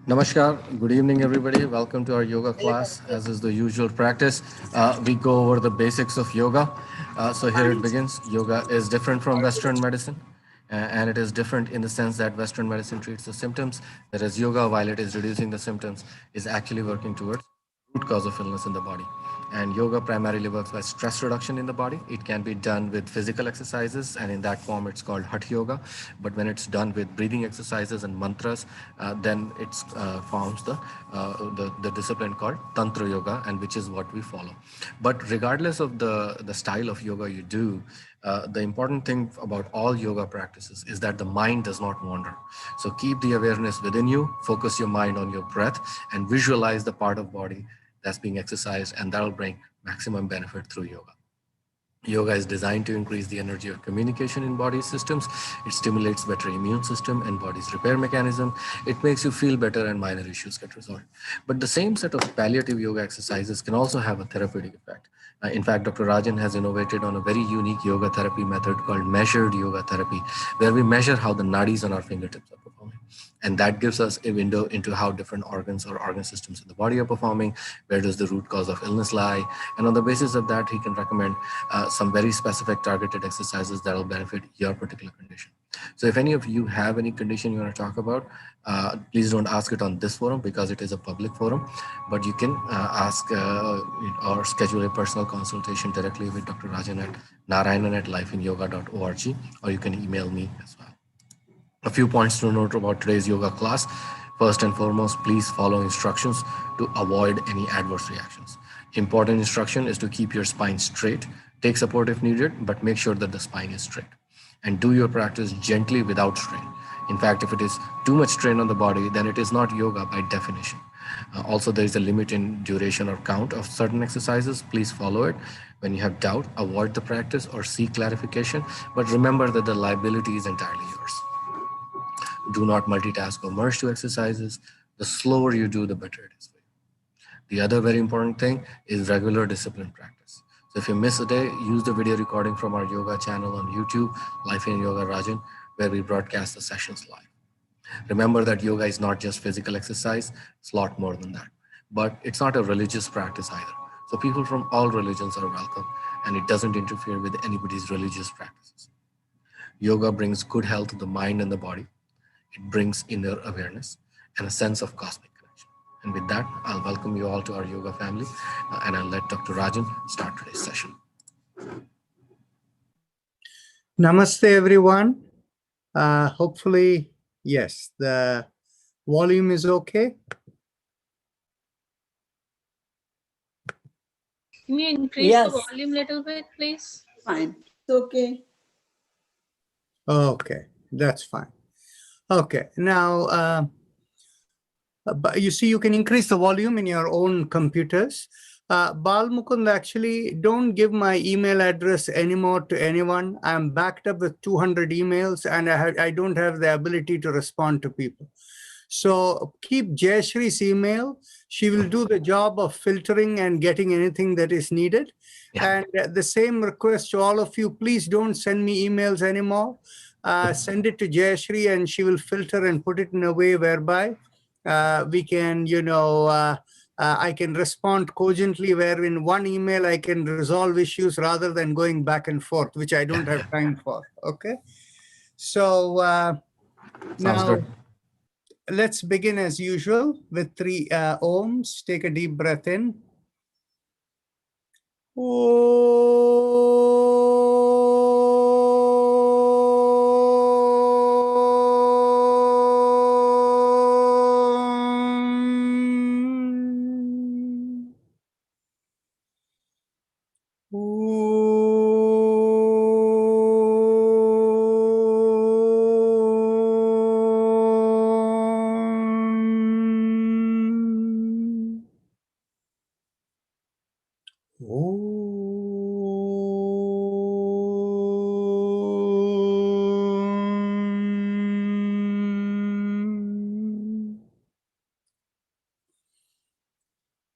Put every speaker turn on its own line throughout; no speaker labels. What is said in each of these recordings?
Namaskar. Good evening, everybody. Welcome to our yoga class. As is the usual practice, we go over the basics of yoga. So here it begins. Yoga is different from Western medicine, and it is different in the sense that Western medicine treats the symptoms, whereas yoga, while it is reducing the symptoms, is actually working towards root cause of illness in the body. And yoga primarily works by stress reduction in the body. It can be done with physical exercises, and in that form, it's called Hatha Yoga. But when it's done with breathing exercises and mantras, then it forms the discipline called Tantra Yoga, and which is what we follow. But regardless of the style of yoga you do, the important thing about all yoga practices is that the mind does not wander. So keep the awareness within you, focus your mind on your breath, and visualize the part of body that's being exercised, and that'll bring maximum benefit through yoga. Yoga is designed to increase the energy of communication in body systems. It stimulates better immune system and body's repair mechanism. It makes you feel better and minor issues get resolved. But the same set of palliative yoga exercises can also have a therapeutic effect. In fact, Dr. Rajan has innovated on a very unique yoga therapy method called measured yoga therapy, where we measure how the nadis on our fingertips are performing. And that gives us a window into how different organs or organ systems in the body are performing, where does the root cause of illness lie. And on the basis of that, he can recommend some very specific targeted exercises that will benefit your particular condition. So if any of you have any condition you want to talk about, please don't ask it on this forum because it is a public forum, but you can ask or schedule a personal consultation directly with Dr. Rajan at narayanan@lifeinyoga.org, or you can email me as well. A few points to note about today's yoga class. First and foremost, please follow instructions to avoid any adverse reactions. Important instruction is to keep your spine straight. Take support if needed, but make sure that the spine is straight. And do your practice gently without strain. In fact, if it is too much strain on the body, then it is not yoga by definition. Also, there is a limit in duration or count of certain exercises. Please follow it. When you have doubt, avoid the practice or seek clarification. But remember that the liability is entirely yours. Do not multitask or merge two exercises. The slower you do, the better it is for you. The other very important thing is regular discipline practice. So if you miss a day, use the video recording from our yoga channel on YouTube, Life in Yoga Rajan, where we broadcast the sessions live. Remember that yoga is not just physical exercise, it's a lot more than that. But it's not a religious practice either. So people from all religions are welcome, and it doesn't interfere with anybody's religious practices. Yoga brings good health to the mind and the body. It brings inner awareness and a sense of cosmic connection. And with that, I'll welcome you all to our yoga family, and I'll let Dr. Rajan start today's session.
Namaste, everyone. Hopefully, yes, the volume is okay.
Can you increase the volume a little bit, please?
Fine. It's okay.
Okay, that's fine. Okay, now, you see, you can increase the volume in your own computers. Bal Mukund, actually, don't give my email address anymore to anyone. I'm backed up with 200 emails, and I don't have the ability to respond to people. So keep Jayashree's email. She will do the job of filtering and getting anything that is needed. Yeah. And the same request to all of you, please don't send me emails anymore. Send it to Jayashree, and she will filter and put it in a way whereby we can, I can respond cogently, where in one email I can resolve issues rather than going back and forth, which I don't have time for. Okay. So now
good.
Let's begin as usual with 3 ohms. Take a deep breath in.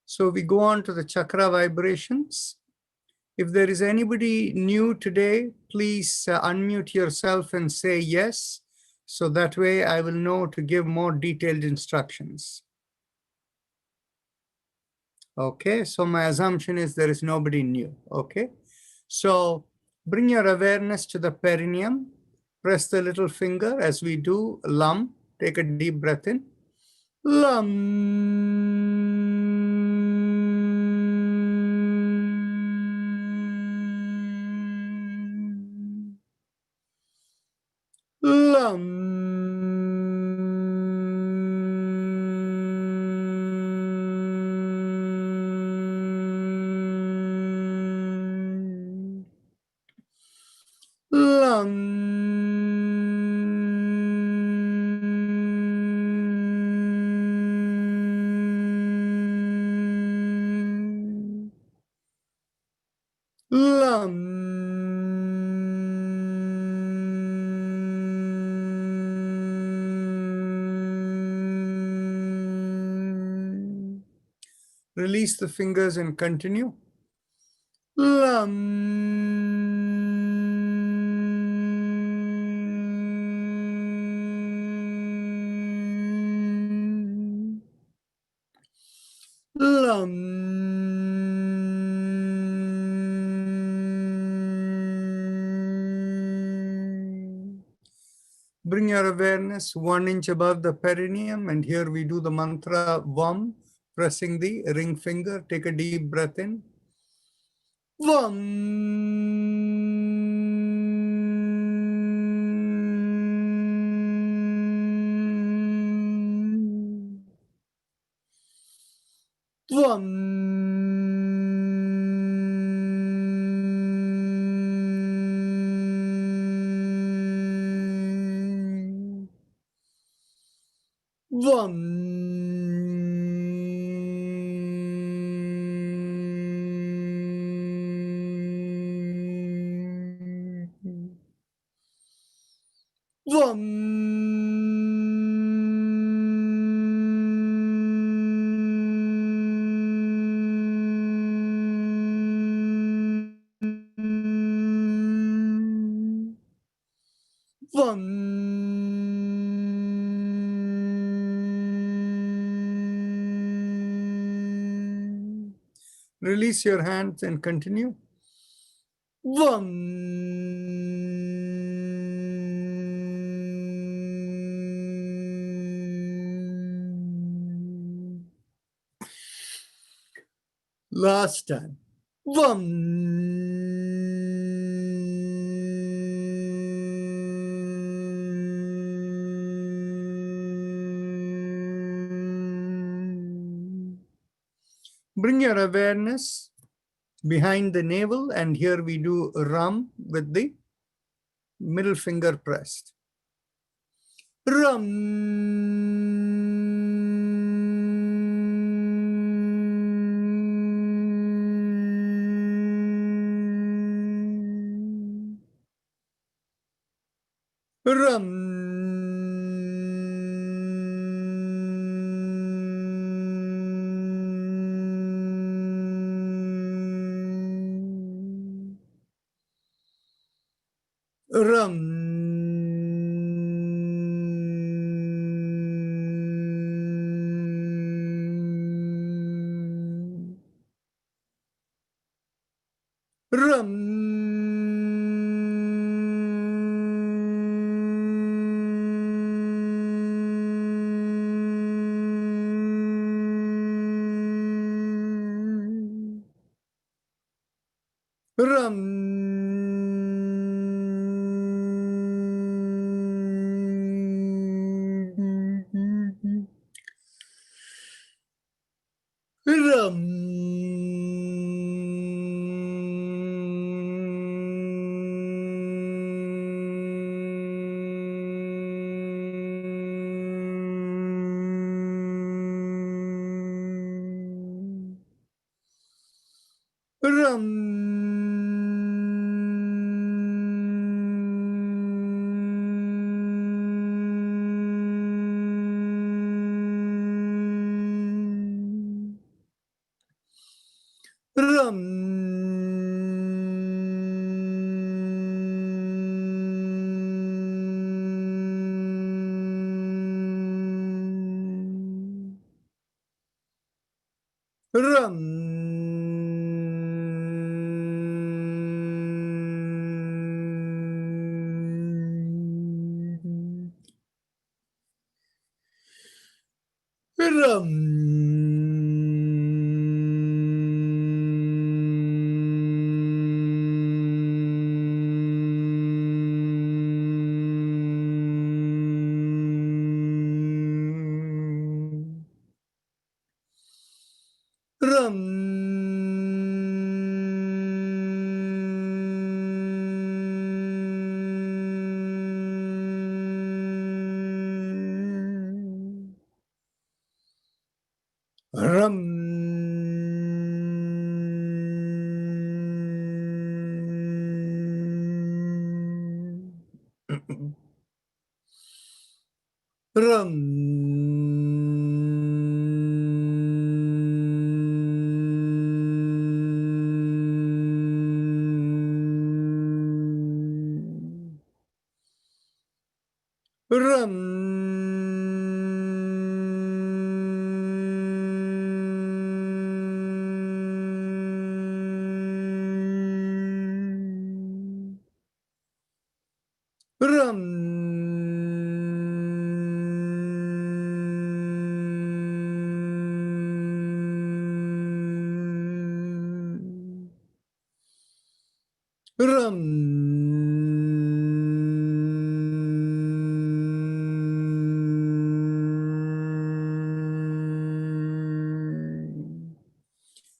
So we go on to the chakra vibrations. If there is anybody new today, please unmute yourself and say yes, So that way I will know to give more detailed instructions. Okay, so my assumption is there is nobody new. Okay, so bring your awareness to the perineum, press the little finger as we do Lam. Take a deep breath in. Lam. Lam. Lam. Lam. Release the fingers and continue. Lam. Lam. Bring your awareness 1 inch above the perineum, and here we do the mantra Vam, pressing the ring finger. Take a deep breath in. Vam. Vam. Vam. Vam. Vam. Release your hands and continue. Vam. Last time. Vam. Bring your awareness behind the navel, and here we do Ram with the middle finger pressed. Ram. Ram. Ram. Ram. Ram. Ram. Ram. Ram. Ram. Ram. Ram. Ram. Ram. Ram. Ram. Ram.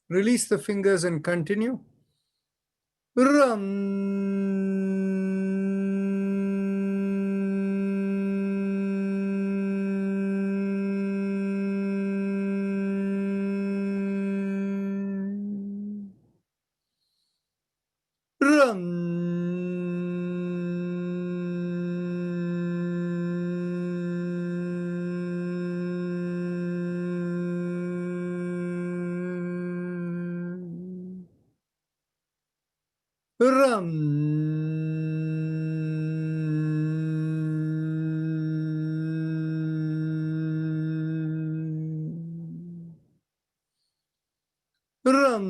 Release the fingers and continue. Ram. Ram. Ram. Ram.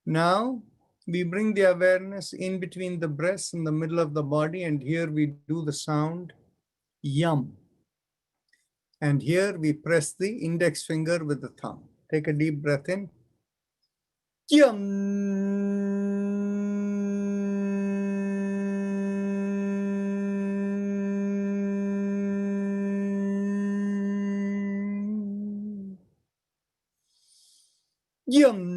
Now we bring the awareness in between the breasts in the middle of the body, and here we do the sound yum. And here we press the index finger with the thumb. Take a deep breath in. Yum. Yum.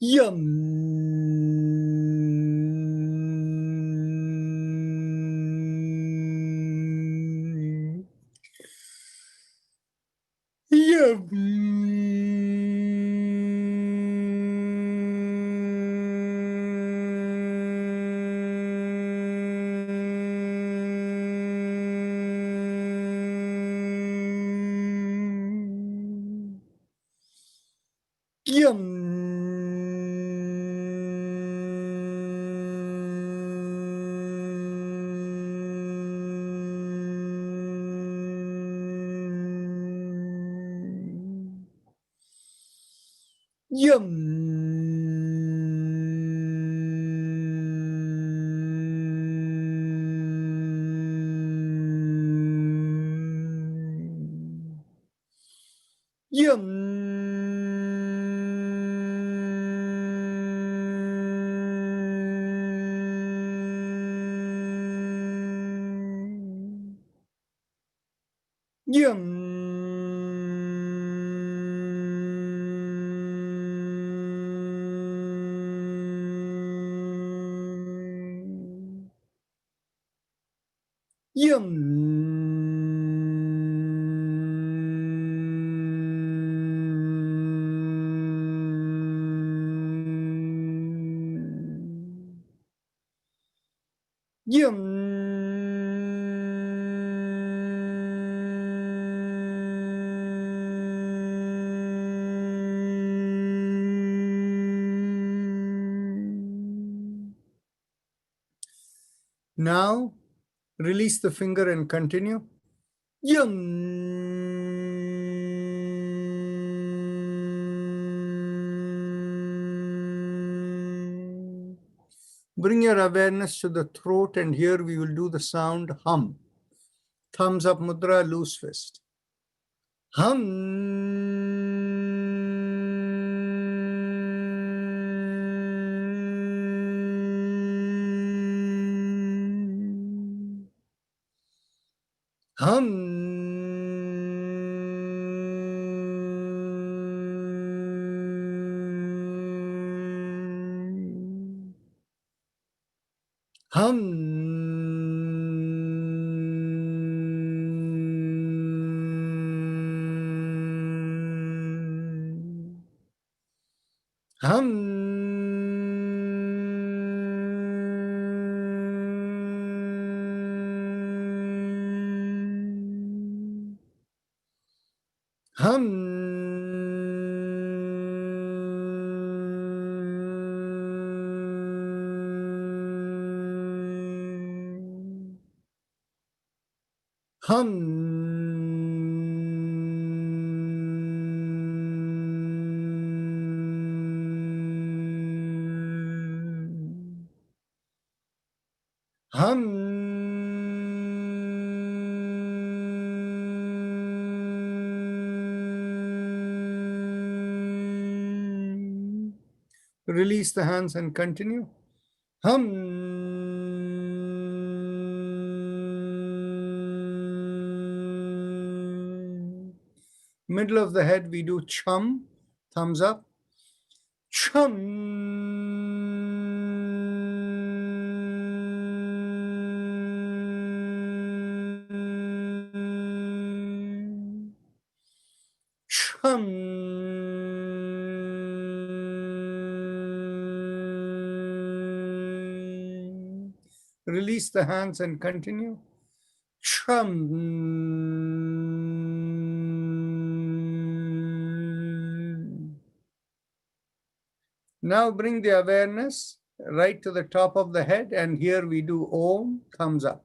Yum. Yum. Yum. Yum. Yum. Yum. Now, release the finger and continue. Yum. Bring your awareness to the throat, and here we will do the sound hum. Thumbs up mudra, loose fist. Hum. Hum. Release the hands and continue. Middle of the head, we do chum, thumbs up. Chum. Release the hands and continue. Chum. Now bring the awareness right to the top of the head, and here we do Om, thumbs up.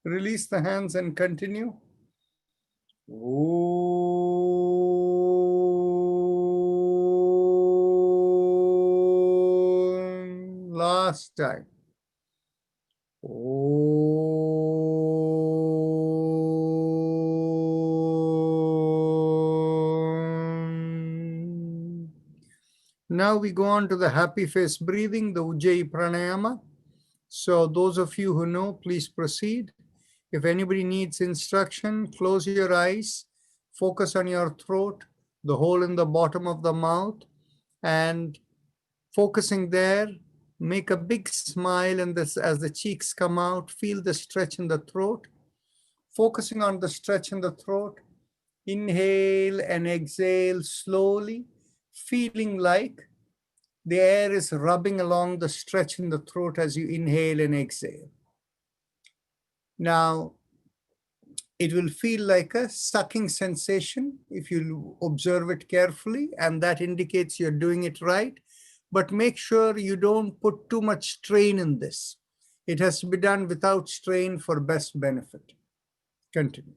Release the hands and continue. Last time. Now we go on to the happy face breathing, the Ujjayi Pranayama. So those of you who know, please proceed. If anybody needs instruction, close your eyes, focus on your throat, the hole in the bottom of the mouth, and Focusing there, make a big smile and this, as the cheeks come out, feel the stretch in the throat. Focusing on the stretch in the throat, inhale and exhale slowly, feeling like the air is rubbing along the stretch in the throat as you inhale and exhale. Now, it will feel like a sucking sensation if you observe it carefully, and that indicates you're doing it right. But make sure you don't put too much strain in this. It has to be done without strain for best benefit. Continue.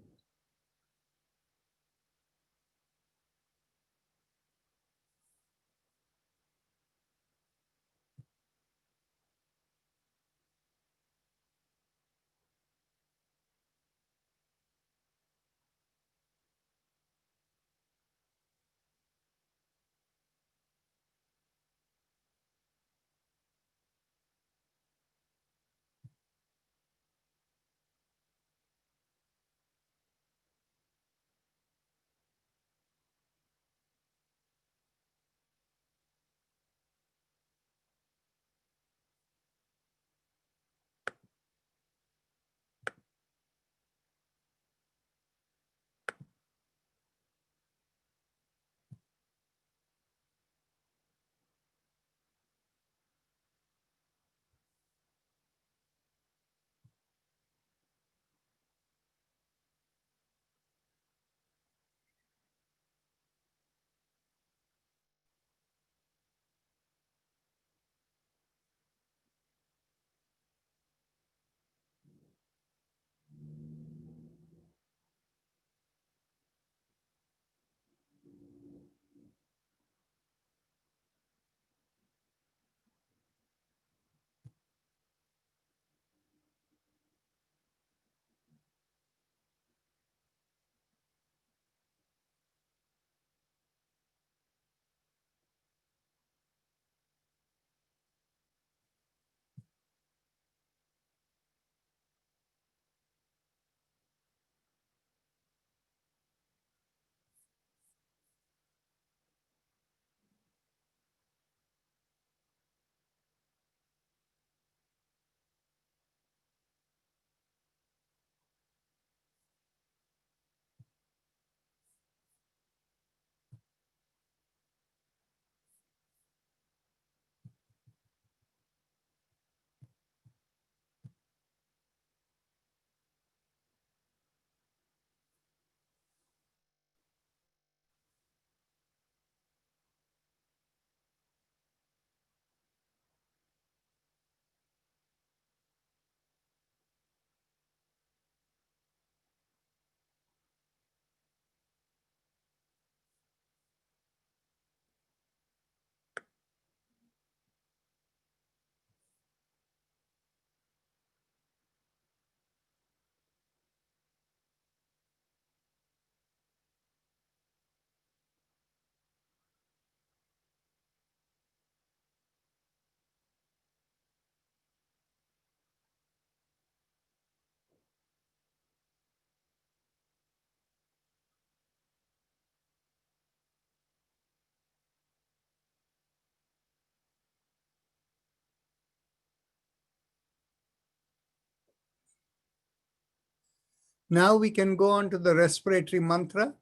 Now we can go on to the respiratory mantra.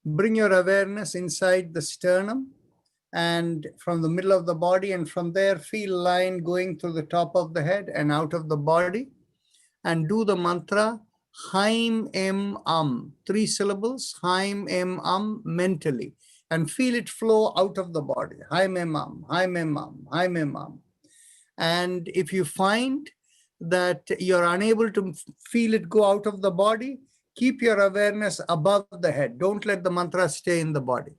Bring your awareness inside the sternum and from the middle of the body, and from there feel line going through the top of the head and out of the body, and do the mantra Haim Em 3 syllables, Haim Em mentally, and feel it flow out of the body. Haim Em Haim Em Haim Em. And if you find that you're unable to feel it go out of the body, keep your awareness above the head. Don't let the mantra stay in the body.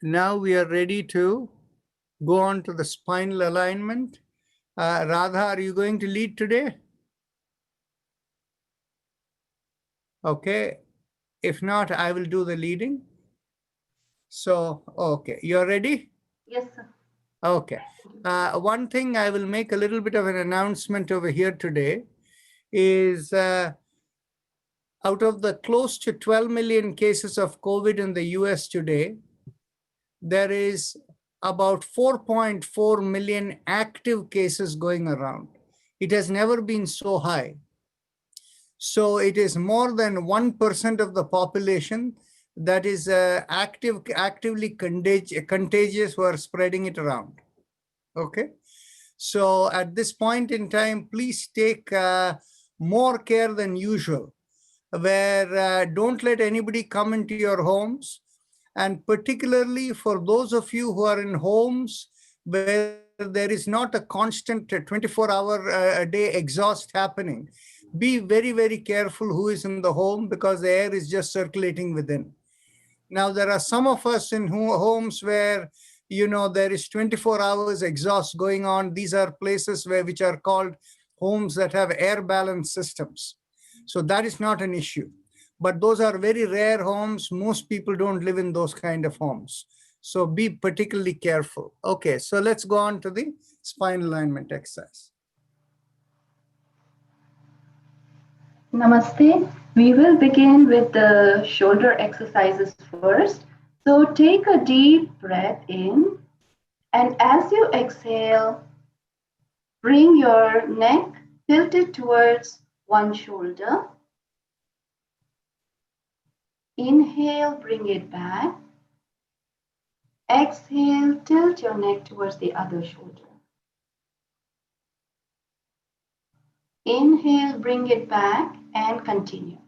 now we are ready to go on to the spinal alignment. Radha, are you going to lead today? Okay. If not, I will do the leading. So, okay, you're ready?
Yes, sir.
Okay. One thing I will make a little bit of an announcement over here today is out of the close to 12 million cases of COVID in the US today, there is about 4.4 million active cases going around. It has never been so high. So it is more than 1% of the population that is actively contagious who are spreading it around. Okay. So at this point in time, please take more care than usual, where don't let anybody come into your homes. And particularly for those of you who are in homes where there is not a constant 24-hour a day exhaust happening, be very, very careful who is in the home, because the air is just circulating within. Now, there are some of us in homes where, there is 24 hours exhaust going on. These are places which are called homes that have air balance systems. So that is not an issue. But those are very rare homes. Most people don't live in those kind of homes. So be particularly careful. Okay, so let's go on to the spine alignment exercise.
Namaste. We will begin with the shoulder exercises first. So take a deep breath in, and as you exhale, bring your neck tilted towards one shoulder. Inhale, bring it back. Exhale, tilt your neck towards the other shoulder. Inhale, bring it back and continue.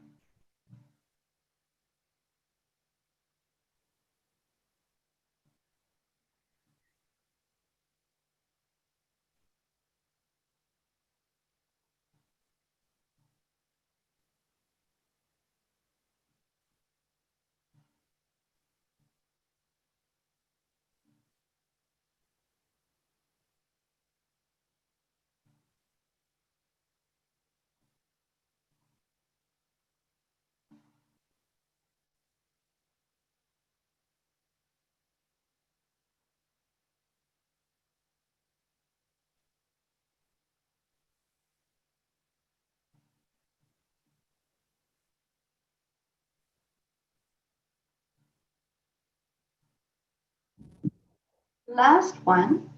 Last one.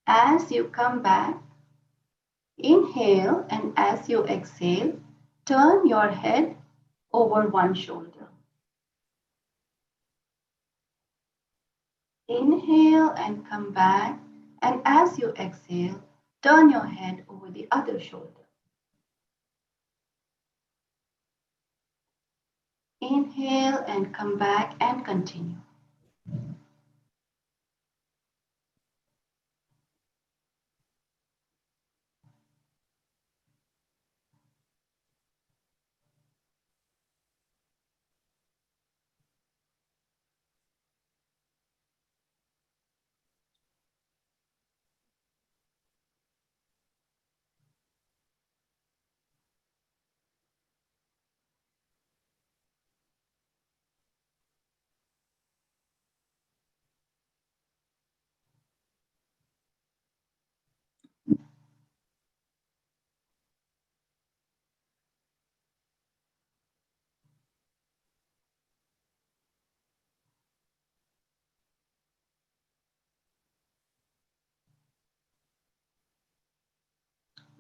As you come back, inhale, and as you exhale, turn your head over one shoulder. Inhale and come back, and as you exhale, turn your head over the other shoulder. Inhale and come back and continue.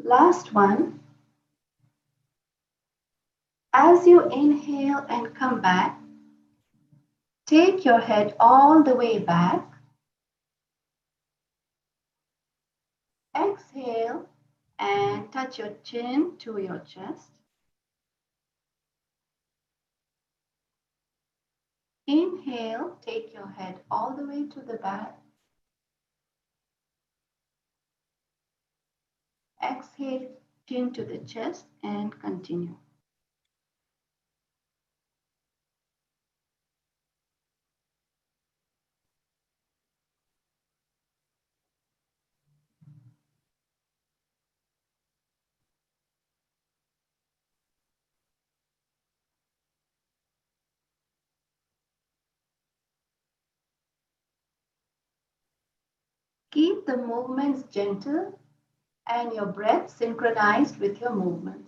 Last one. As you inhale and come back, take your head all the way back. Exhale and touch your chin to your chest. Inhale, take your head all the way to the back. Exhale, chin to the chest, and continue. Keep the movements gentle and your breath synchronized with your movements.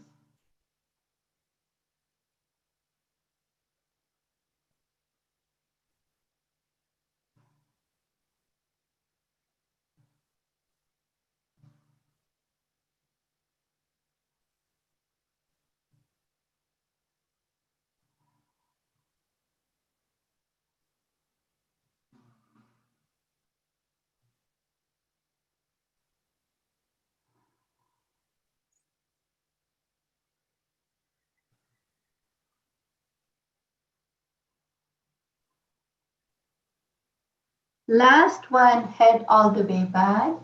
Last one, head all the way back.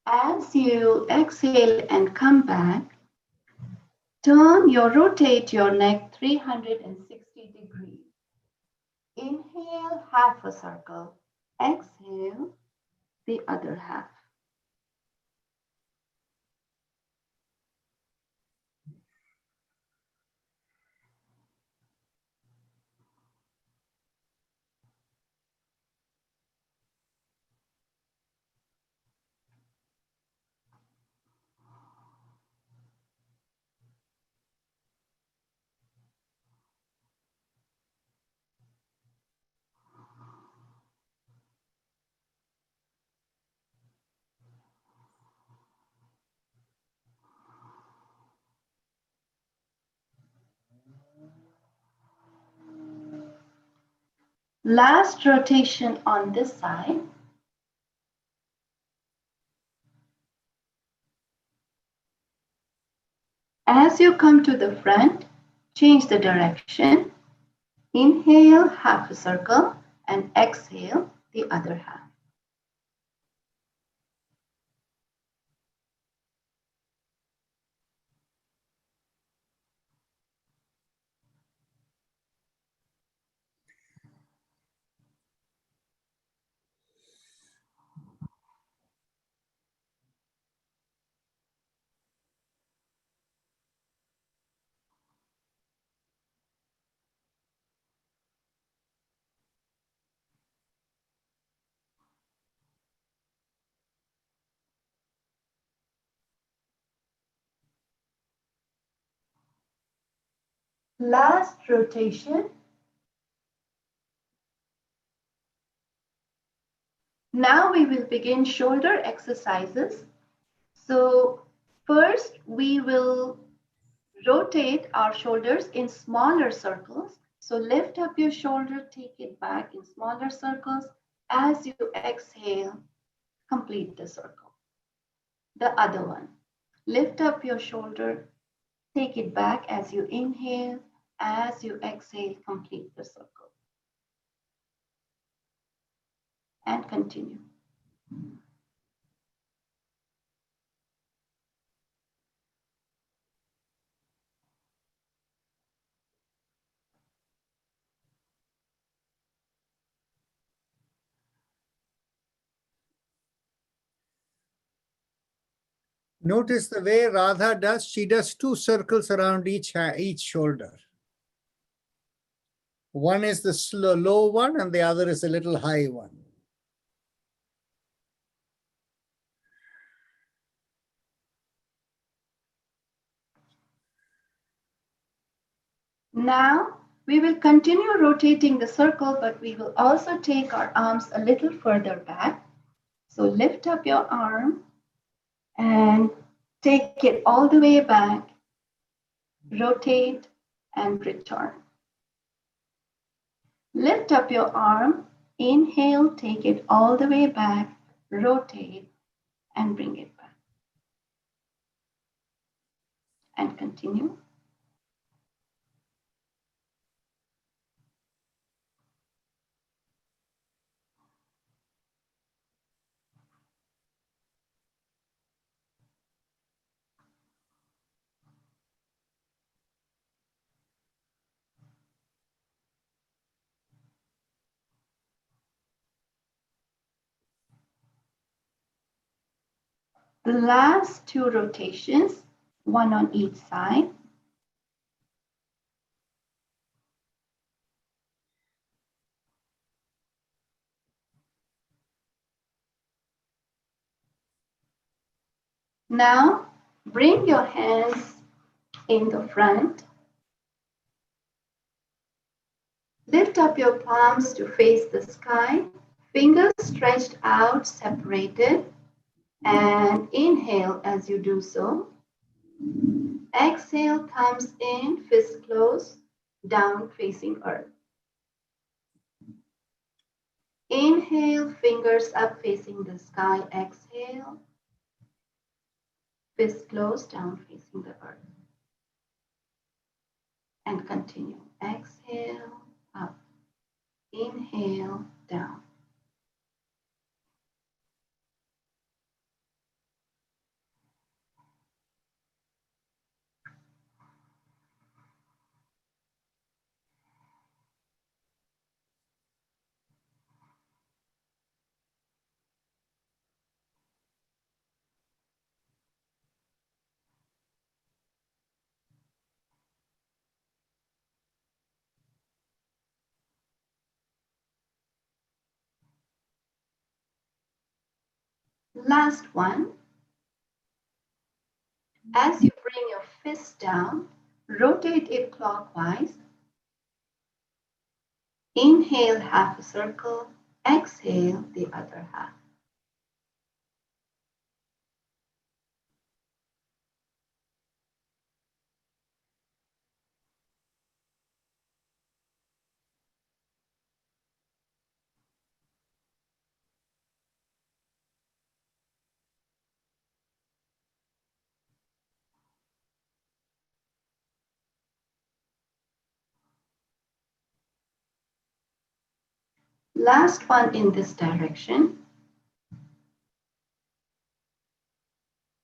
As you exhale and come back, rotate your neck 360 degrees. Inhale, half a circle. Exhale, the other half. Last rotation on this side. As you come to the front, change the direction. Inhale, half a circle, and exhale, the other half. Last rotation. Now we will begin shoulder exercises. So first we will rotate our shoulders in smaller circles. So lift up your shoulder, take it back in smaller circles. As you exhale, complete the circle. The other one. Lift up your shoulder, take it back as you inhale. As you exhale, complete the circle. And continue.
Notice the way Radha does, she does 2 circles around each shoulder. One is the low one and the other is a little high one.
Now we will continue rotating the circle, but we will also take our arms a little further back. So lift up your arm and take it all the way back, rotate and return. Lift up your arm, inhale, take it all the way back, rotate and bring it back. And continue. The last 2 rotations, one on each side. Now, bring your hands in the front. Lift up your palms to face the sky, fingers stretched out, separated, and inhale as you do so. Exhale, thumbs in, fist close, down facing earth. Inhale, fingers up facing the sky. Exhale, fist close, down facing the earth. And continue. Exhale, up. Inhale, down. Last one. As you bring your fist down, rotate it clockwise. Inhale, half a circle. Exhale, the other half. Last one in this direction.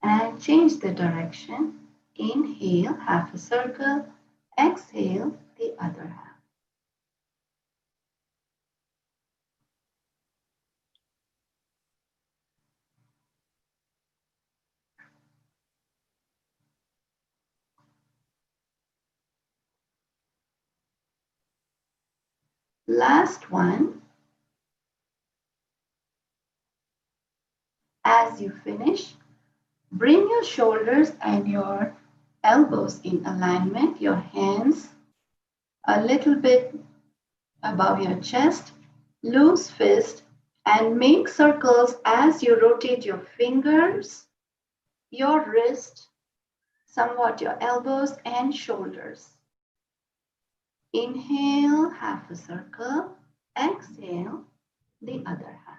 And change the direction. Inhale, half a circle. Exhale, the other half. Last one. As you finish, bring your shoulders and your elbows in alignment, your hands a little bit above your chest, loose fist, and make circles as you rotate your fingers, your wrist, somewhat your elbows and shoulders. Inhale, half a circle. Exhale, the other half.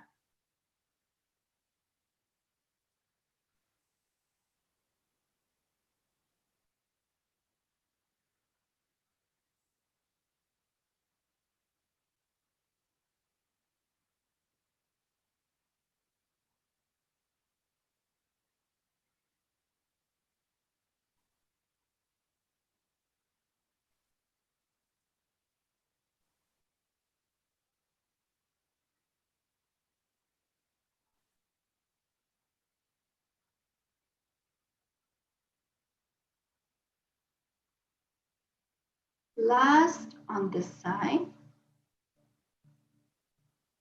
Last on this side.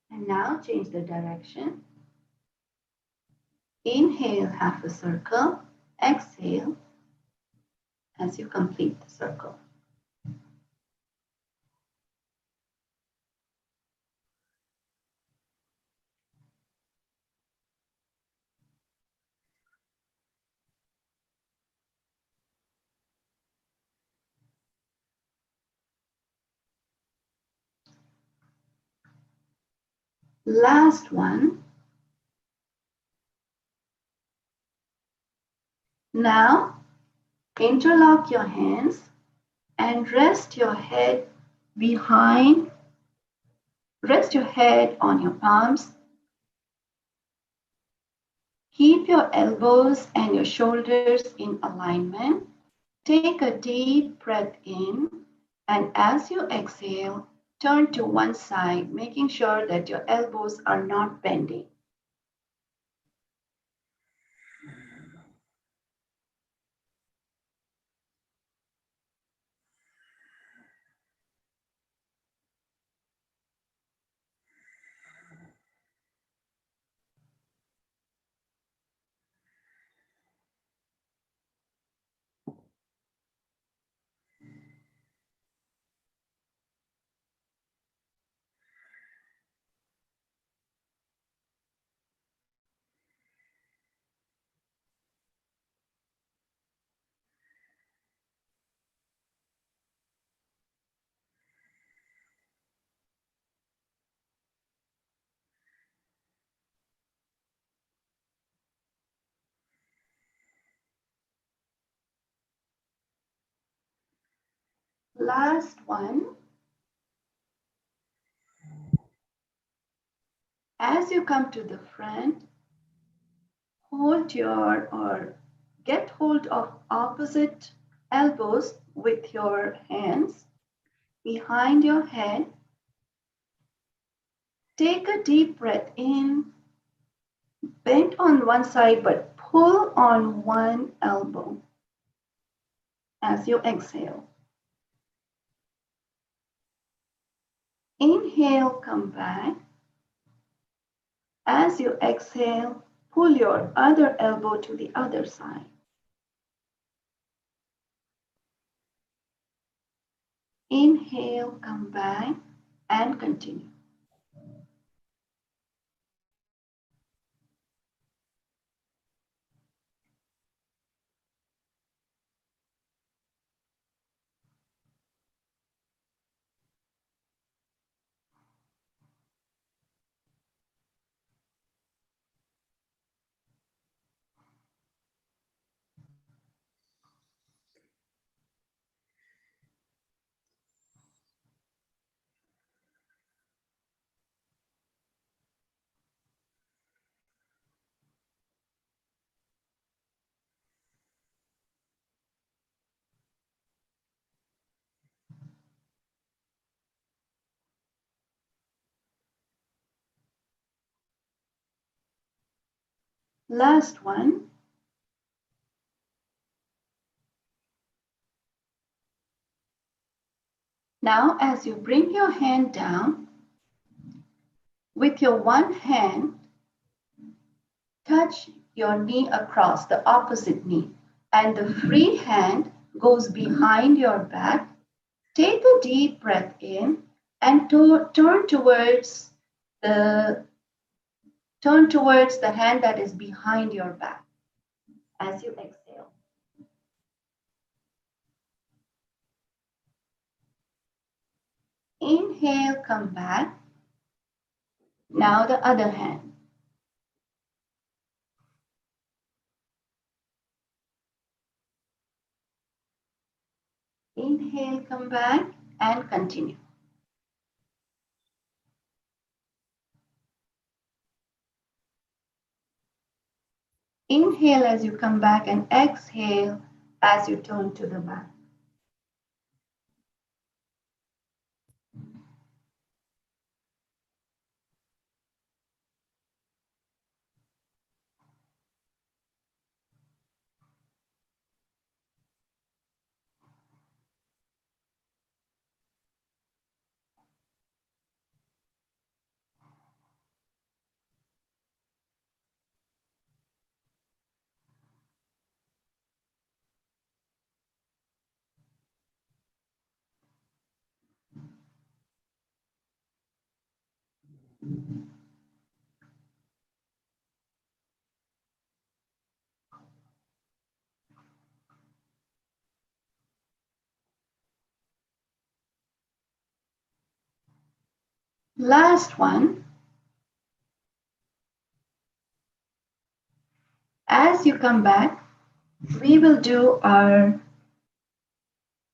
And now change the direction. Inhale, half a circle. Exhale as you complete the circle. Last one. Now, interlock your hands and rest your head on your palms. Keep your elbows and your shoulders in alignment. Take a deep breath in, and as you exhale, turn to one side, making sure that your elbows are not bending. Last one. As you come to the front, hold your or get hold of opposite elbows with your hands behind your head. Take a deep breath in, bend on one side, but pull on one elbow as you exhale. Inhale, come back. As you exhale, pull your other elbow to the other side. Inhale, come back, and continue. Last one. Now, as you bring your hand down, with your one hand, touch your knee across the opposite knee, and the free hand goes behind your back. Take a deep breath in and turn towards the hand that is behind your back as you exhale. Inhale, come back. Now the other hand. Inhale, come back, and continue. Inhale as you come back and exhale as you turn to the back. Last one. As you come back, we will do our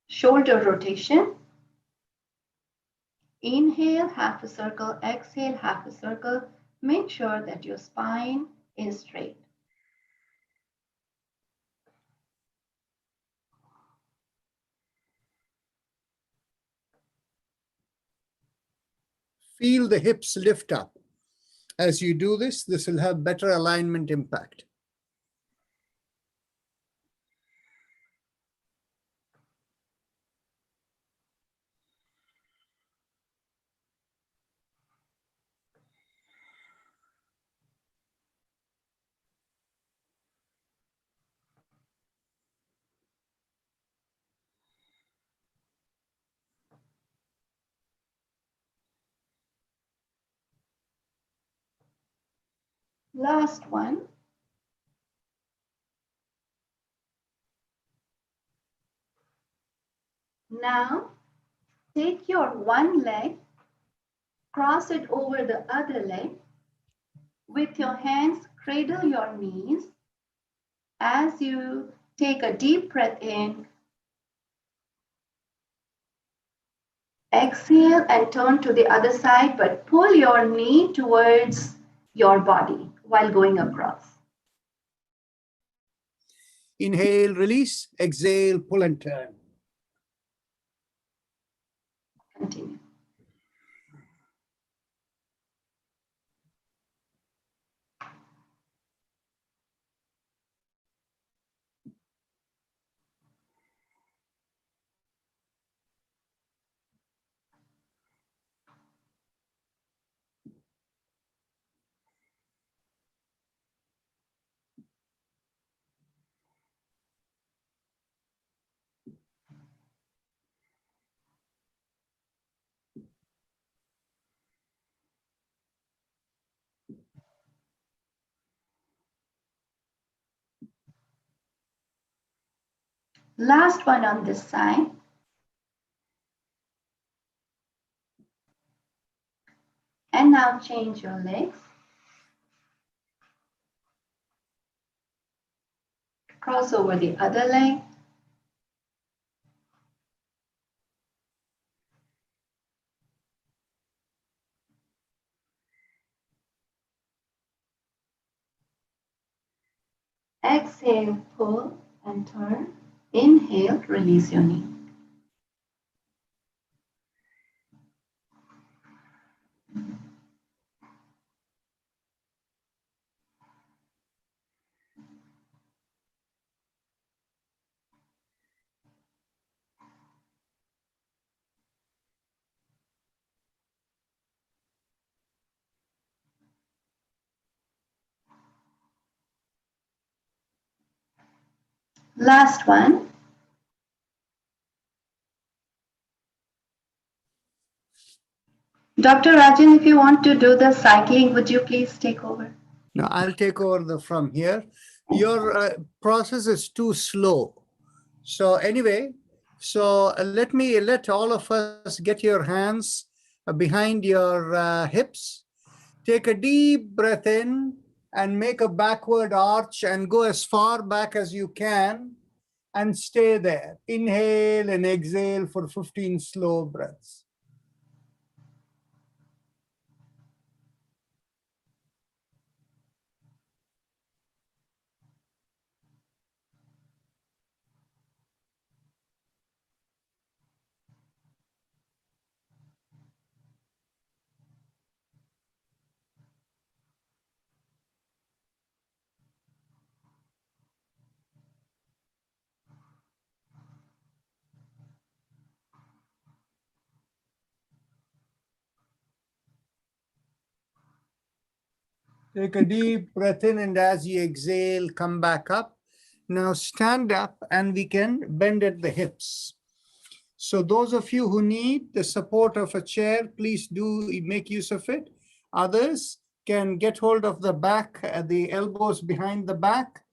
shoulder rotation. Inhale, half a circle, exhale, half a circle. Make sure that your spine is straight.
Feel the hips lift up. As you do this, this will have better alignment impact.
Last one. Now, take your one leg, cross it over the other leg. With your hands, cradle your knees. As you take a deep breath in, Exhale and turn to the other side, but pull your knee towards your body while going across.
Inhale, release. Exhale, pull and turn.
Continue. Last one on this side. And now change your legs. Cross over the other leg. Exhale, pull and turn. Inhale, release your knee. Last one. Dr. Rajan, if you want to do the cycling, would you please take over?
Now I'll take over from here. Your process is too slow. So anyway, let all of us get your hands behind your hips. Take a deep breath in and make a backward arch and go as far back as you can and stay there. Inhale and exhale for 15 slow breaths. Take a deep breath in, and as you exhale, come back up. Now stand up and we can bend at the hips. So those of you who need the support of a chair, please do make use of it. Others can get hold of the back, the elbows behind the back.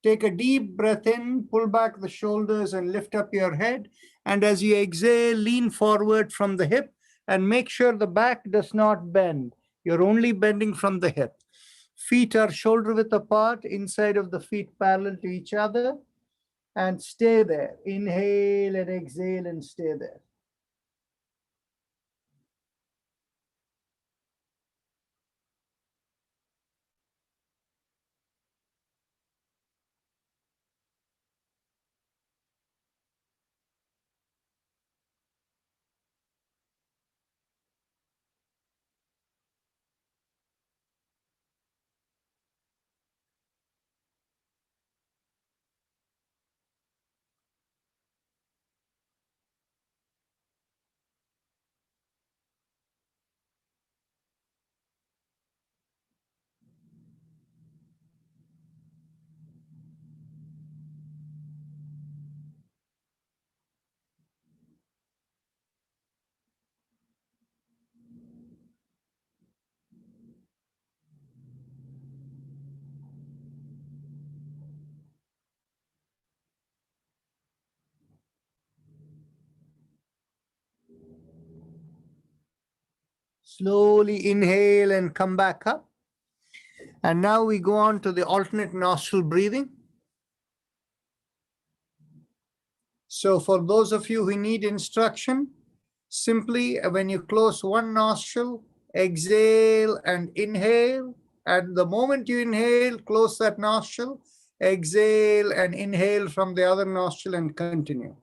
Take a deep breath in, pull back the shoulders and lift up your head. And as you exhale, lean forward from the hip and make sure the back does not bend. You're only bending from the hip. Feet are shoulder width apart, inside of the feet parallel to each other, and stay there. Inhale and exhale and stay there. Slowly inhale and come back up. And now we go on to the alternate nostril breathing. So for those of you who need instruction, Simply, when you close one nostril, exhale and inhale. And the moment you inhale, close that nostril, exhale and inhale from the other nostril and continue.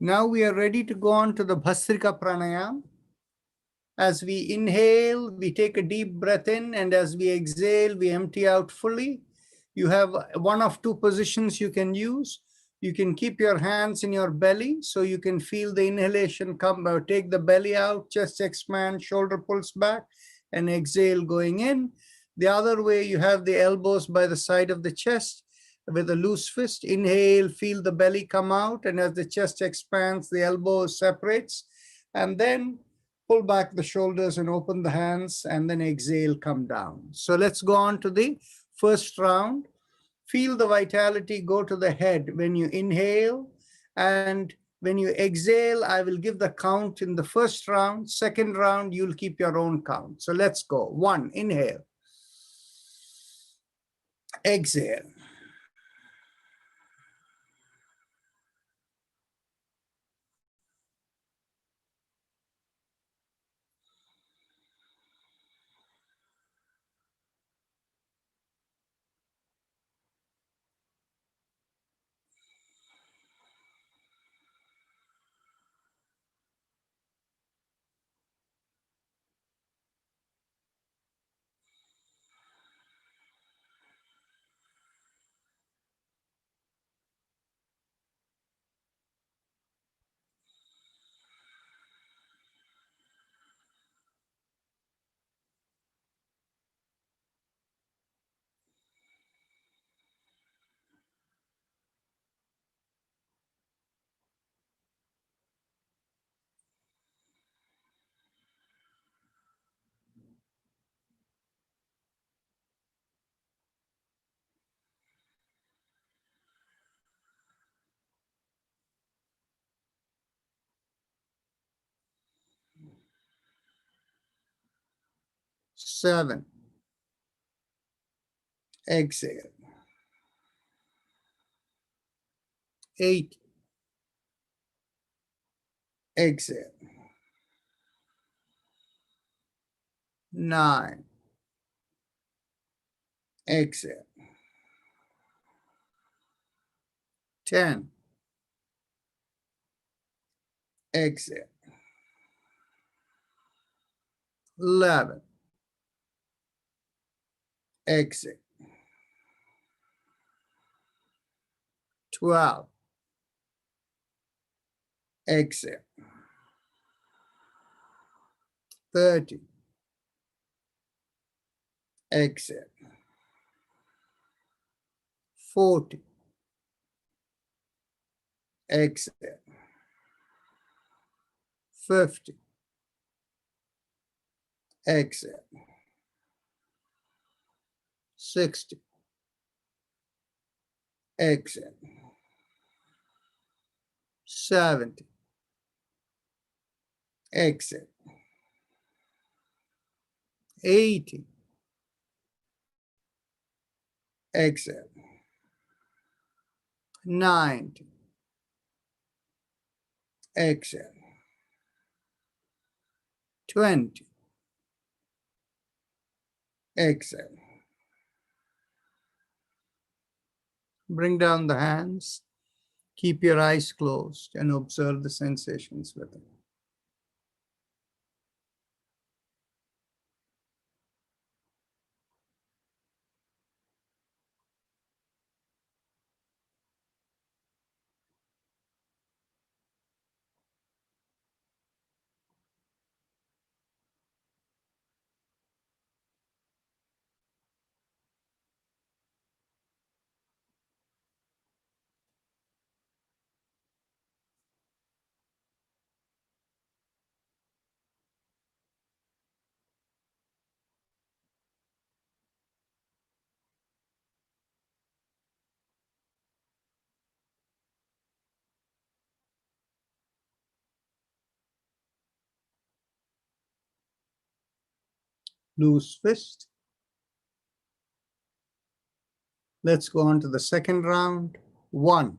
Now we are ready to go on to the Bhastrika Pranayam. As we inhale, we take a deep breath in, and as we exhale, we empty out fully. You have one of two positions you can use. You can keep your hands in your belly so you can feel the inhalation come, take the belly out, chest expand, shoulder pulls back, and exhale going in. The other way, you have the elbows by the side of the chest with a loose fist. Inhale, feel the belly come out, and as the chest expands, the elbow separates, and then pull back the shoulders and open the hands, and then exhale, come down. So let's go on to the first round. Feel the vitality go to the head when you inhale, and when you exhale, I will give the count in the first round. Second round, you'll keep your own count. So let's go. 1, inhale. Exhale. Seven. Exhale. 8. Exhale. 9. Exhale. 10. Exhale. 11. Exhale. 12. Exhale. 30. Exhale. 40. Exhale. 50. Exhale. 60. Exhale. 70. Exhale. 80. Exhale. 90. Exhale. 20. Exhale. Bring down the hands. Keep your eyes closed and observe the sensations within. Loose fist. Let's go on to the second round. 1.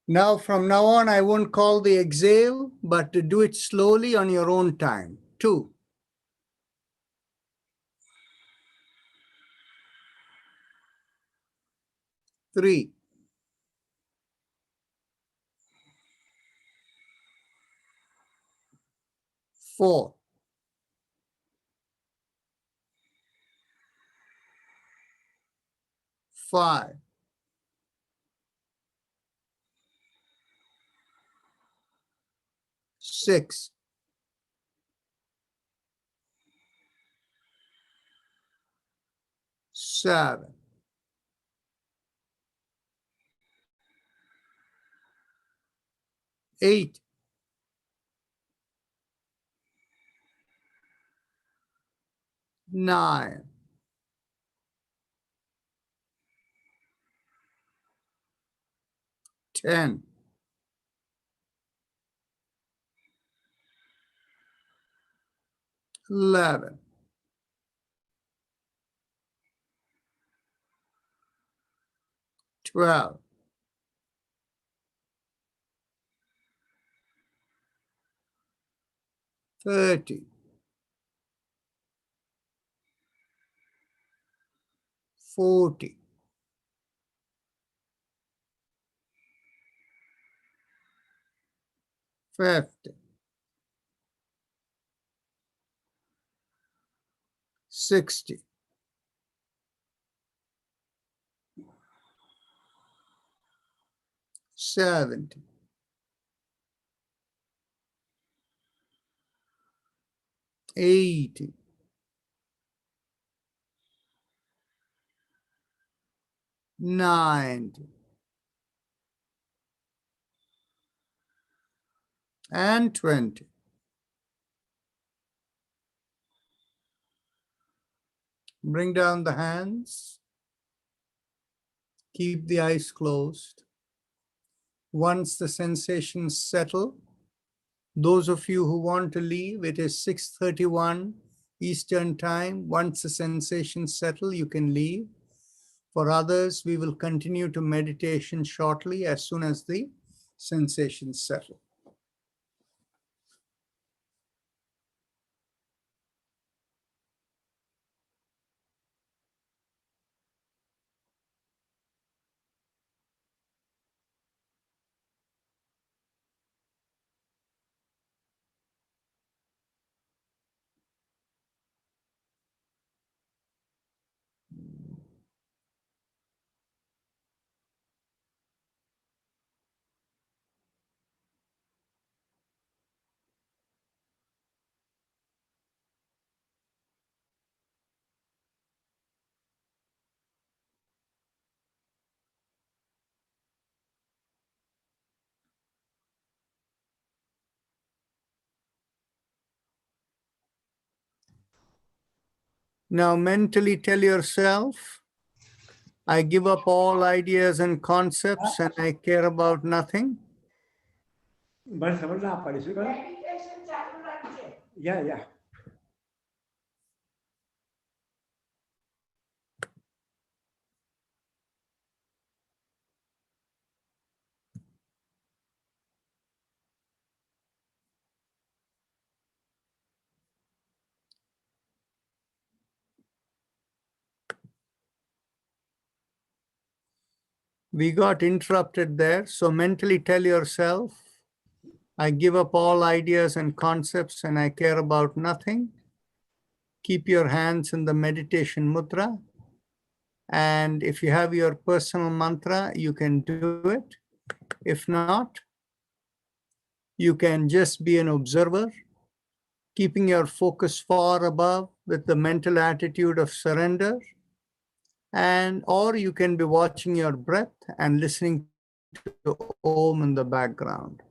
Now, from now on, I won't call the exhale, but to do it slowly on your own time. 2. 3. 4. 5. 6. 7. 8. 9. 10. 11. 12. 13. 14. 15. 60. 70. 80. 90. And 20. Bring down the hands. Keep the eyes closed. Once the sensations settle, those of you who want to leave, it is 6:31 Eastern Time. Once the sensations settle, you can leave. For others, we will continue to meditation shortly as soon as the sensations settle. Now mentally tell yourself, I give up all ideas and concepts and I care about nothing.
बरं समजलं आपण या
We got interrupted there. So mentally tell yourself, I give up all ideas and concepts and I care about nothing. Keep your hands in the meditation mudra. And if you have your personal mantra, you can do it. If not, you can just be an observer, keeping your focus far above with the mental attitude of surrender. And or you can be watching your breath and listening to Om in the background.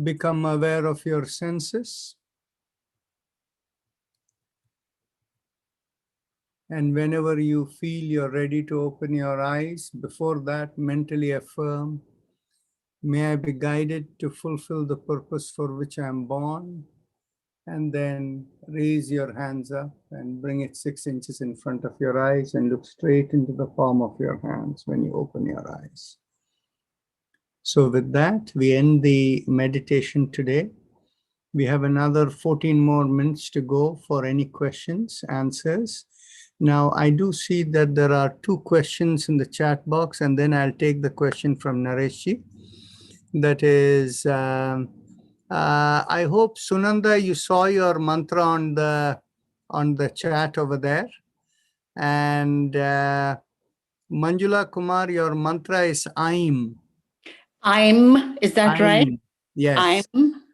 become aware of your senses. And whenever you feel you're ready to open your eyes, before that, mentally affirm, may I be guided to fulfill the purpose for which I am born. And then raise your hands up and bring it 6 inches in front of your eyes and look straight into the palm of your hands when you open your eyes. So with that, we end the meditation today. We have another 14 more minutes to go for any questions, answers. Now, I do see that there are 2 questions in the chat box, and then I'll take the question from Nareshji. That is, I hope, Sunanda, you saw your mantra on the chat over there. And Manjula Kumar, your mantra is I'm.
Is that right?
Yes.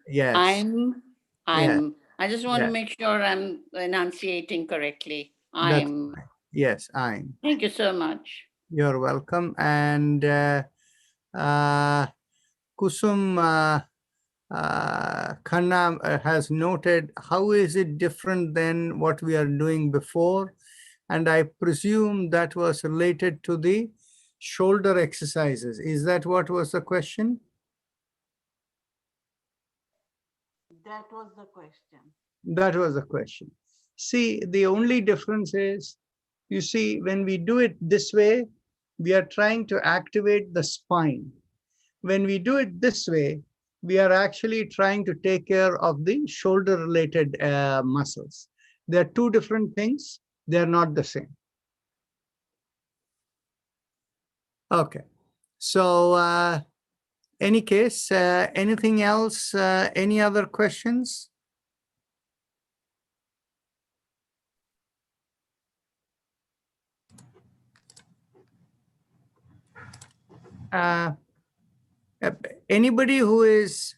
Yes.
I'm.
Yeah.
I just want
Yeah.
to make sure I'm enunciating correctly.
That's
I'm.
right. Yes, I'm.
Thank you so much.
You're welcome. And Kusum Khanna has noted, how is it different than what we are doing before? And I presume that was related to the shoulder exercises. Is that what was the question?
That was the question.
That was the question. See, the only difference is, you see, when we do it this way, we are trying to activate the spine. When we do it this way, we are actually trying to take care of the shoulder-related muscles. They're 2 different things. They're not the same. Okay. So, any case, anything else? Any other questions? Anybody who is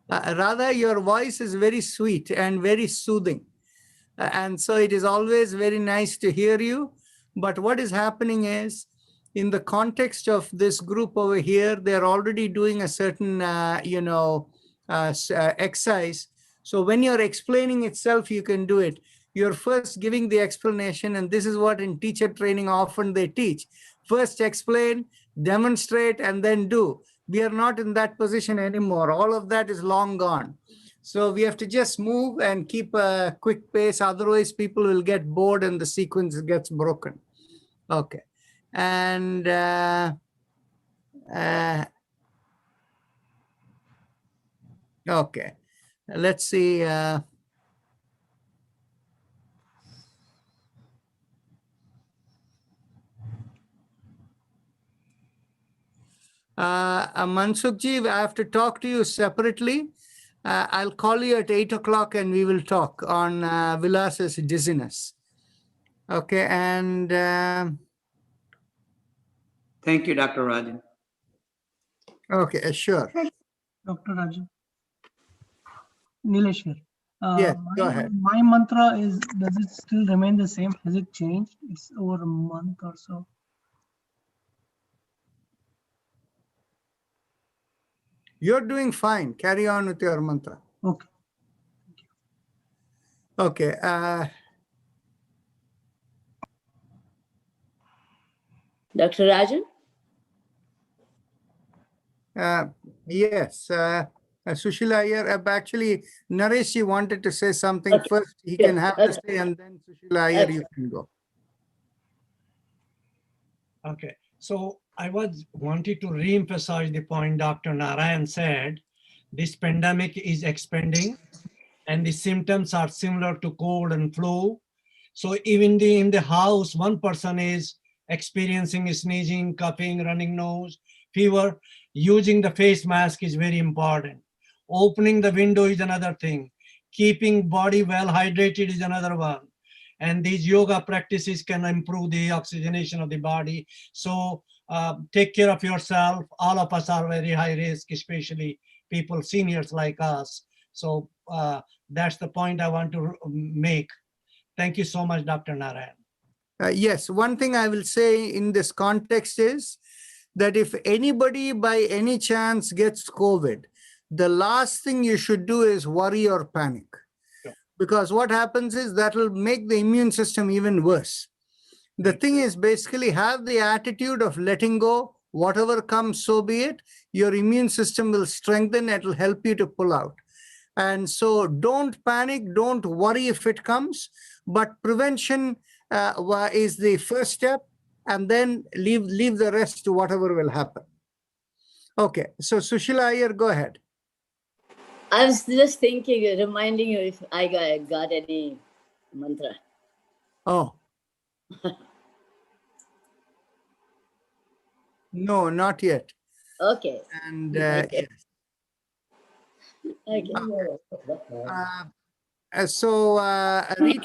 Radha, your voice is very sweet and very soothing. And so it is always very nice to hear you. But what is happening is, in the context of this group over here, they're already doing a certain, exercise. So when you're explaining itself, you can do it. You're first giving the explanation, and this is what in teacher training often they teach. First explain, demonstrate, and then do. We are not in that position anymore. All of that is long gone. So we have to just move and keep a quick pace. Otherwise, people will get bored and the sequence gets broken. Okay. And okay. Let's see. Mansukji, I have to talk to you separately. I'll call you at 8 o'clock and we will talk on Vilas's dizziness. Okay, and
thank you, Dr. Rajan.
Okay, sure.
Dr. Rajan. Nilesh here.
Yes, go ahead.
My mantra is, does it still remain the same? Has it changed? It's over a month or so.
You're doing fine. Carry on with your mantra.
Okay. Thank you.
Okay.
Dr. Rajan?
Yes. Sushila Iyer, actually, Naresh, you wanted to say something first. He can have the say, and then Sushila Iyer, you can go.
Okay, so I wanted to re-emphasize the point Dr. Narayan said. This pandemic is expanding and the symptoms are similar to cold and flu. So even in the house, one person is experiencing sneezing, coughing, running nose, fever. Using the face mask is very important. Opening the window is another thing. Keeping body well hydrated is another one. And these yoga practices can improve the oxygenation of the body. So take care of yourself. All of us are very high risk, especially people, seniors like us. So that's the point I want to make. Thank you so much, Dr. Narayan.
Yes, one thing I will say in this context is, that if anybody by any chance gets COVID, the last thing you should do is worry or panic. Because what happens is that will make the immune system even worse. The thing is basically have the attitude of letting go, whatever comes, so be it. Your immune system will strengthen, it will help you to pull out. And so don't panic, don't worry if it comes, but prevention is the first step, and then leave the rest to whatever will happen. Okay, so Sushila Iyer, go ahead.
I was just thinking, reminding you if I got any mantra.
Oh. No, not yet.
Okay.
And
Okay. Okay.
Thank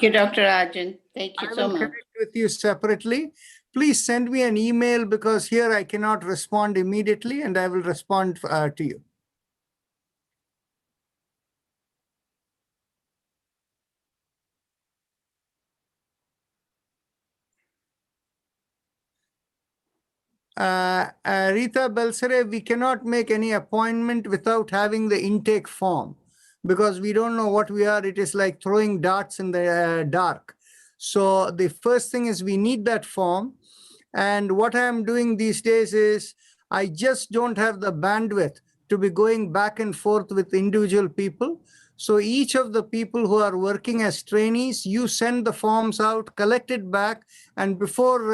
you, Dr. Rajan. Thank you
I
so
will
much.
connect with you separately. Please send me an email because here I cannot respond immediately, and I will respond to you. Rita Belsere, we cannot make any appointment without having the intake form because we don't know what we are. It is like throwing darts in the dark. So the first thing is we need that form. And what I am doing these days is I just don't have the bandwidth to be going back and forth with individual people. So each of the people who are working as trainees, you send the forms out, collect it back, and before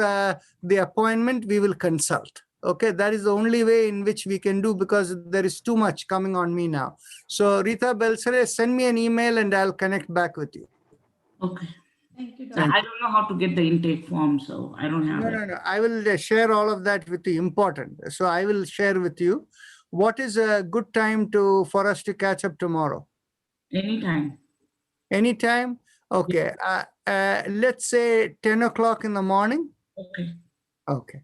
the appointment, we will consult. Okay, that is the only way in which we can do because there is too much coming on me now. So Rita Belsere, send me an email and I'll connect back with you.
Okay.
Thank you,
So
Doctor.
I don't know how to get the intake form, so I don't have it.
No. I will share all of that with you. Important. So I will share with you. What is a good time for us to catch up tomorrow?
Anytime.
Anytime? Okay. Let's say 10 o'clock in the morning.
Okay.
Okay.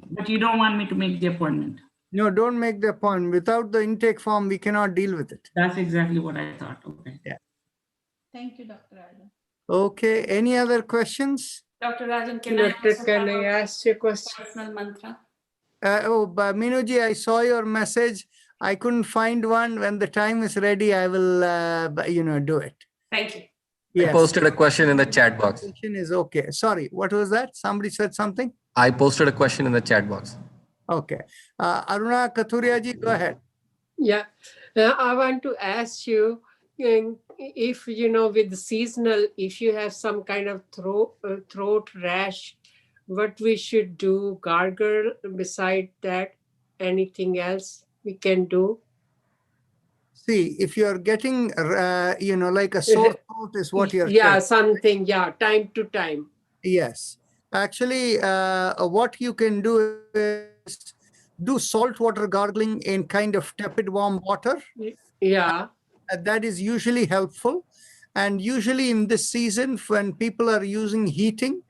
But you don't want me to make the appointment.
No, don't make the appointment. Without the intake form, we cannot deal with it.
That's exactly what I thought. Okay.
Yeah.
Thank you, Dr. Rajan.
Okay. Any other questions?
Dr. Rajan,
Can I ask you a question?
personal mantra?
But Minuji, I saw your message. I couldn't find one. When the time is ready, I will, do it.
Thank you.
Yes.
I posted a question in the chat box.
Question is okay. Sorry, what was that? Somebody said something?
I posted a question in the chat box.
Okay. Aruna Katuriaji, go ahead.
Yeah, I want to ask you if, with the seasonal, if you have some kind of throat rash, what we should do, gargle, beside that, anything else we can do?
See, if you're getting, like a sore throat is what you're
Yeah,
saying.
something, yeah, time to time.
Yes. Actually, what you can do is do salt water gargling in kind of tepid warm water.
Yeah.
That is usually helpful. And usually in this season, when people are using heating,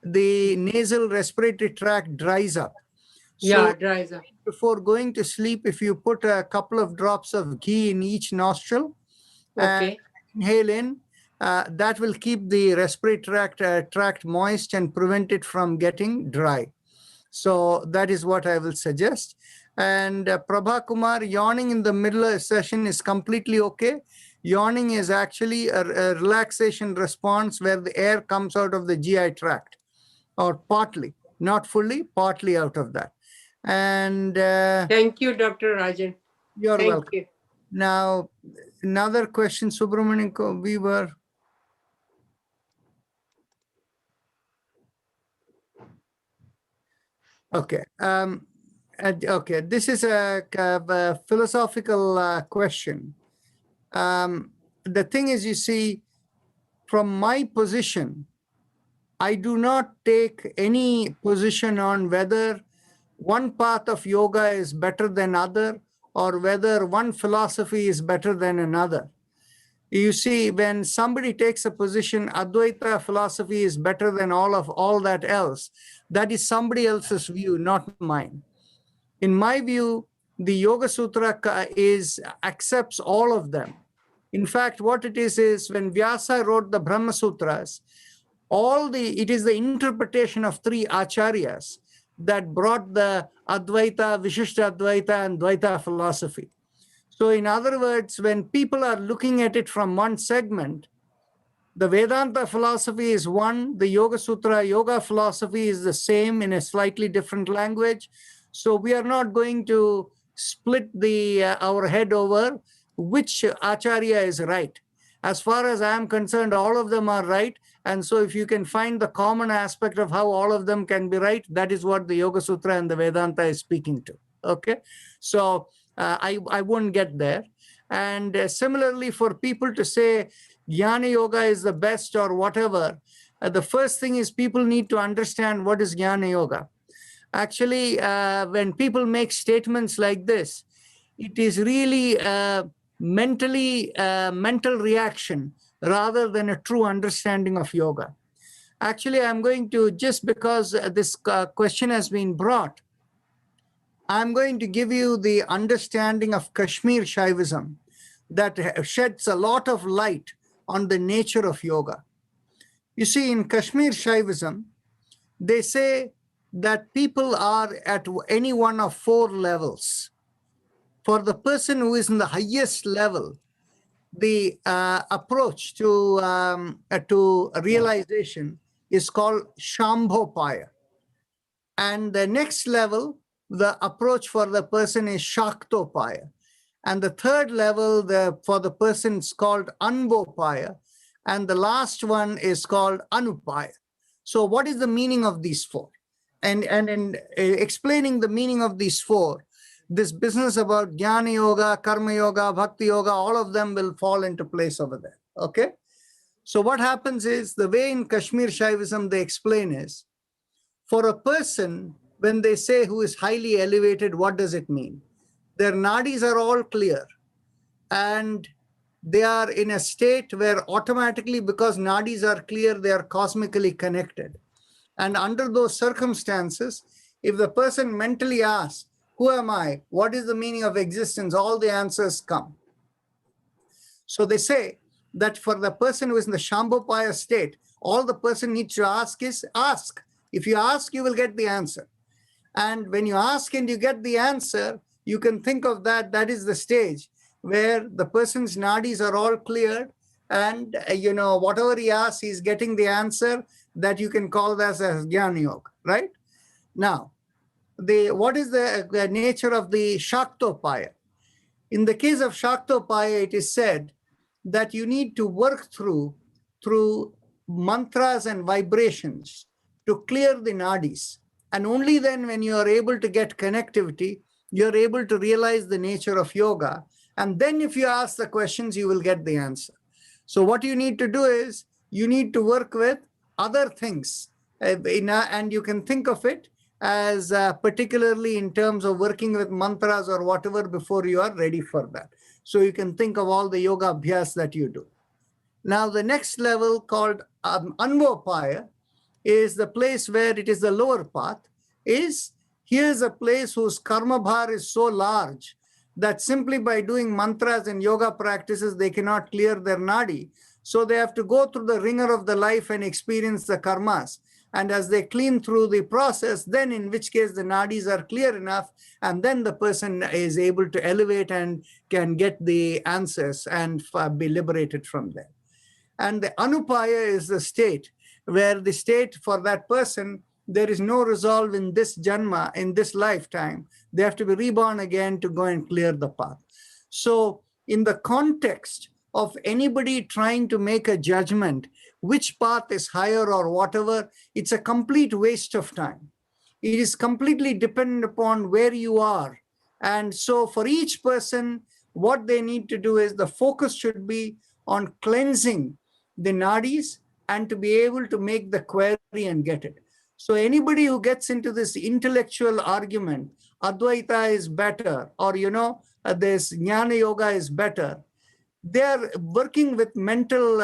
the nasal respiratory tract dries up.
Yeah,
So
dries up.
before going to sleep, if you put a couple of drops of ghee in each nostril, and inhale in, that will keep the respiratory tract moist and prevent it from getting dry. So that is what I will suggest. And Prabha Kumar, yawning in the middle of a session is completely okay. Yawning is actually a relaxation response where the air comes out of the GI tract, or partly, not fully, partly out of that. And
thank you, Dr. Rajan.
You're
Thank
welcome.
you.
Now, another question, Subramanian Weaver. Okay. Okay. This is a philosophical question. The thing is, you see, from my position, I do not take any position on whether one path of yoga is better than other or whether one philosophy is better than another. You see, when somebody takes a position, Advaita philosophy is better than all that else, that is somebody else's view, not mine. In my view, the Yoga Sutra accepts all of them. In fact, what it is when Vyasa wrote the Brahma Sutras, it is the interpretation of three acharyas. that brought the Advaita, Vishishta Advaita, and Dvaita philosophy. So in other words, when people are looking at it from one segment, the Vedanta philosophy is one, the Yoga Sutra, yoga philosophy is the same in a slightly different language. So we are not going to split our head over which Acharya is right. As far as I am concerned, all of them are right. And so if you can find the common aspect of how all of them can be right, that is what the Yoga Sutra and the Vedanta is speaking to. Okay. So I won't get there. And similarly, for people to say Jnana Yoga is the best or whatever, the first thing is people need to understand what is Jnana Yoga. Actually, when people make statements like this, it is really mental reaction rather than a true understanding of yoga. Actually, I'm going to, just because this question has been brought, I'm going to give you the understanding of Kashmir Shaivism that sheds a lot of light on the nature of yoga. You see, in Kashmir Shaivism, they say that people are at any one of 4 levels. For the person who is in the highest level, the approach to realization is called Shambhopaya. And the next level, the approach for the person is Shaktopaya. And the third level for the person is called Anbopaya. And the last one is called Anupaya. So what is the meaning of these 4? And in explaining the meaning of these 4, this business about Jnana Yoga, Karma Yoga, Bhakti Yoga, all of them will fall into place over there. Okay? So what happens is, the way in Kashmir Shaivism they explain is, for a person, when they say who is highly elevated, what does it mean? Their nadis are all clear and they are in a state where automatically, because nadis are clear, they are cosmically connected. And under those circumstances, if the person mentally asks, who am I? What is the meaning of existence? All the answers come. So they say that for the person who is in the Shambhopaya state, all the person needs to ask is ask. If you ask, you will get the answer. And when you ask and you get the answer, you can think of that. That is the stage where the person's nadis are all cleared. And, whatever he asks, he's getting the answer. That you can call that as Jnana Yoga, right? Now, what is the nature of the Shaktopaya? In the case of Shaktopaya, it is said that you need to work through mantras and vibrations to clear the nadis. And only then, when you are able to get connectivity, you're able to realize the nature of yoga. And then if you ask the questions, you will get the answer. So what you need to do is, you need to work with other things. And you can think of it as particularly in terms of working with mantras or whatever before you are ready for that. So you can think of all the yoga abhyas that you do. Now, the next level, called Anvopaya, is the place where it is the lower path. Here's a place whose karma bhar is so large that simply by doing mantras and yoga practices, they cannot clear their nadi. So they have to go through the ringer of the life and experience the karmas. And as they clean through the process, then in which case the nadis are clear enough, and then the person is able to elevate and can get the answers and be liberated from them. And the Anupaya is the state where the state for that person, there is no resolve in this janma, in this lifetime. They have to be reborn again to go and clear the path. So in the context of anybody trying to make a judgment, which path is higher or whatever, it's a complete waste of time. It is completely dependent upon where you are. And so for each person, what they need to do is the focus should be on cleansing the nadis and to be able to make the query and get it. So anybody who gets into this intellectual argument, Advaita is better, or, this Jnana Yoga is better, they are working with mental,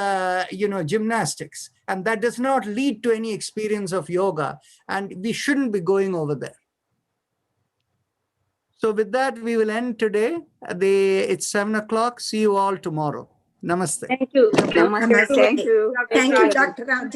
gymnastics, and that does not lead to any experience of yoga, and we shouldn't be going over there. So with that, we will end today. It's 7 o'clock. See you all tomorrow. Namaste.
Thank you.
Namaste. Thank you.
Thank you, Dr. Rajan.